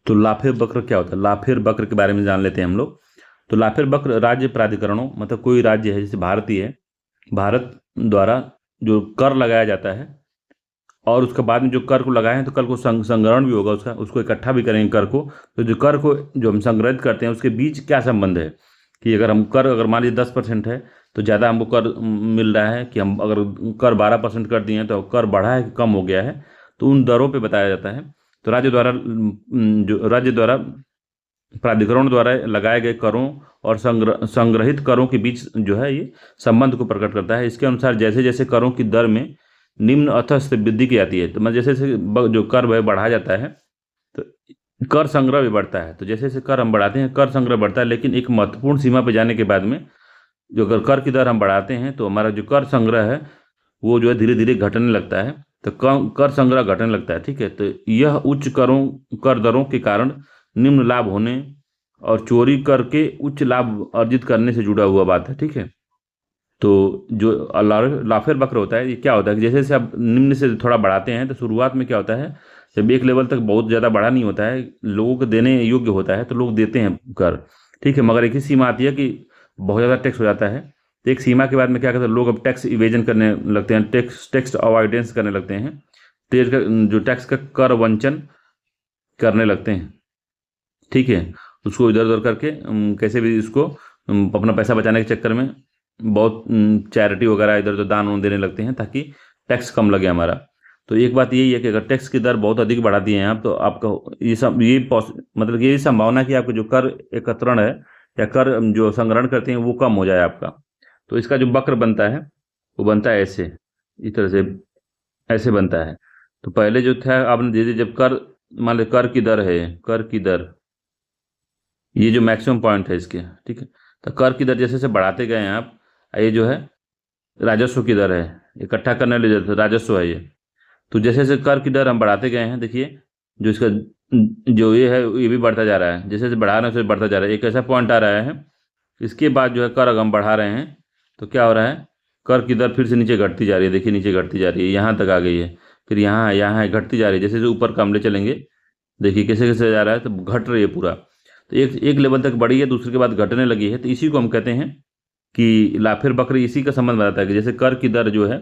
तो लाफेर वक्र क्या होता है? लाफेर वक्र के बारे में जान लेते हैं हम लोग। तो लाफेर वक्र राज्य प्राधिकरणों, मतलब कोई राज्य है जैसे भारत ही है, भारत द्वारा जो कर लगाया जाता है और उसके बाद में जो कर को लगाए हैं तो कल को संग्रहण भी होगा उसका, उसको इकट्ठा भी करेंगे कर को। तो जो कर को जो हम संग्रहित करते हैं उसके बीच क्या संबंध है कि अगर हम कर, अगर मान लीजिए 10% है तो ज़्यादा हमको कर मिल रहा है, कि हम अगर कर 12% कर दिए हैं तो कर बढ़ा है कि कम हो गया है, तो उन दरों पे बताया जाता है। तो राज्य द्वारा प्राधिकरण द्वारा लगाए गए करों और संग्रहित करों के बीच जो है ये संबंध को प्रकट करता है। इसके अनुसार जैसे जैसे करों की दर में निम्न अथः से वृद्धि की जाती है, तो मतलब जैसे जैसे जो कर वह बढ़ा जाता है तो कर संग्रह भी बढ़ता है। तो जैसे जैसे कर हम बढ़ाते हैं कर संग्रह बढ़ता है, लेकिन एक महत्वपूर्ण सीमा पर जाने के बाद में जो अगर कर की दर हम बढ़ाते हैं तो हमारा जो कर संग्रह है वो जो है धीरे धीरे घटने लगता है, तो कम कर संग्रह घटने लगता है। ठीक है, तो यह उच्च कर दरों के कारण निम्न लाभ होने और चोरी करके उच्च लाभ अर्जित करने से जुड़ा हुआ बात है। ठीक है, तो जो लाफेर वक्र होता है ये क्या होता है कि जैसे जैसे आप निम्न से थोड़ा बढ़ाते हैं तो शुरुआत में क्या होता है, जब एक लेवल तक बहुत ज़्यादा बढ़ा नहीं होता है, लोगों को देने योग्य होता है तो लोग देते हैं कर। ठीक है, मगर एक ही सीमा आती है कि बहुत ज़्यादा टैक्स हो जाता है, तो एक सीमा के बाद में क्या करते हैं लोग, अब टैक्स इवेजन करने लगते हैं, टैक्स टैक्स अवॉइडेंस करने लगते हैं, तेज का जो टैक्स का कर वंचन करने लगते हैं। ठीक है, उसको इधर उधर करके कैसे भी इसको अपना पैसा बचाने के चक्कर में बहुत चैरिटी वगैरह इधर उधर दान वान देने लगते हैं ताकि टैक्स कम लगे हमारा। तो एक बात यही है कि अगर टैक्स की दर बहुत अधिक बढ़ा दिए हैं आप तो आपका मतलब ये संभावना कि आपका जो कर एकत्रण है या कर जो संग्रहण करते हैं वो कम हो जाए आपका। तो इसका जो वक्र बनता है वो बनता है ऐसे, इस तरह से ऐसे बनता है। तो पहले जो था आपने धीरे जब कर, मान लो कर की दर है, कर की दर ये जो मैक्सिमम पॉइंट है इसके, ठीक है, तो कर की दर जैसे जैसे बढ़ाते गए हैं आप, ये जो है राजस्व की दर है, इकट्ठा करने ले जाते राजस्व है ये। तो जैसे जैसे कर की दर हम बढ़ाते गए हैं, देखिए जो इसका जो ये है ये भी बढ़ता जा रहा है, जैसे जैसे बढ़ा रहे हैं वैसे बढ़ता जा रहा है। एक ऐसा पॉइंट आ रहा है, इसके बाद जो है कर अगर हम बढ़ा रहे हैं तो क्या हो रहा है, कर की दर फिर से नीचे घटती जा रही है। देखिए नीचे घटती जा रही है, यहाँ तक आ गई है, फिर यहाँ है घटती जा रही है। जैसे जैसे ऊपर कम ले चलेंगे, देखिए कैसे कैसे जा रहा है, तो घट रही है पूरा। तो एक एक लेवल तक बढ़ी है, दूसरे के बाद घटने लगी है, तो इसी को हम कहते हैं कि लाफेर वक्र इसी का संबंध बताता है कि जैसे कर की दर जो है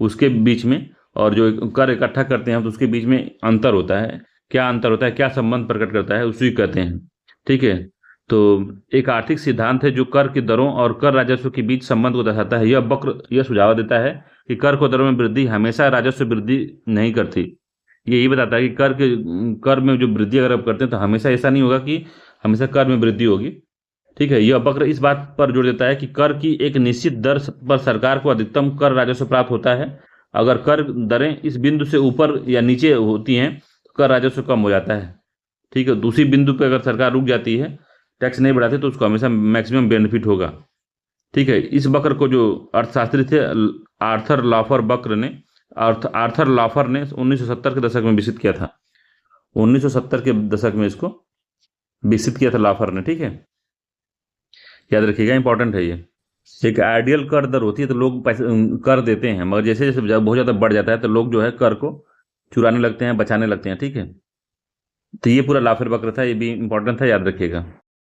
उसके बीच में और जो कर इकट्ठा करते हैं तो उसके बीच में अंतर होता है। क्या अंतर होता है, क्या संबंध प्रकट करता है, उसी को कहते हैं। ठीक है, तो एक आर्थिक सिद्धांत है जो कर की दरों और कर राजस्व के बीच संबंध को दर्शाता है। यह वक्र यह सुझाव देता है कि कर को दरों में वृद्धि हमेशा राजस्व वृद्धि नहीं करती। ये यही बताता है कि कर में जो वृद्धि अगर आप करते हैं तो हमेशा ऐसा नहीं होगा कि हमेशा कर में वृद्धि होगी। ठीक है, यह वक्र इस बात पर जोर देता है कि कर की एक निश्चित दर पर सरकार को अधिकतम कर राजस्व प्राप्त होता है। अगर कर दरें इस बिंदु से ऊपर या नीचे होती हैं तो कर राजस्व कम हो जाता है। ठीक है, दूसरी बिंदु पर अगर सरकार रुक जाती है, टैक्स नहीं बढ़ाती, तो उसको हमेशा मैक्सिमम बेनिफिट होगा। ठीक है, इस वक्र को जो अर्थशास्त्री थे आर्थर लॉफर वक्र ने आर्थर लॉफर ने 1970 के दशक में विकसित किया था। 1970 के दशक में इसको विकसित किया था लॉफर ने। ठीक है, याद रखिएगा, इंपॉर्टेंट है ये। एक आइडियल कर दर होती है तो लोग पैसे कर देते हैं, मगर जैसे जैसे बहुत ज़्यादा बढ़ जाता है तो लोग जो है कर को चुराने लगते हैं, बचाने लगते हैं। ठीक है, तो ये पूरा लाफेर वक्र था, ये भी इंपॉर्टेंट था, याद रखिएगा।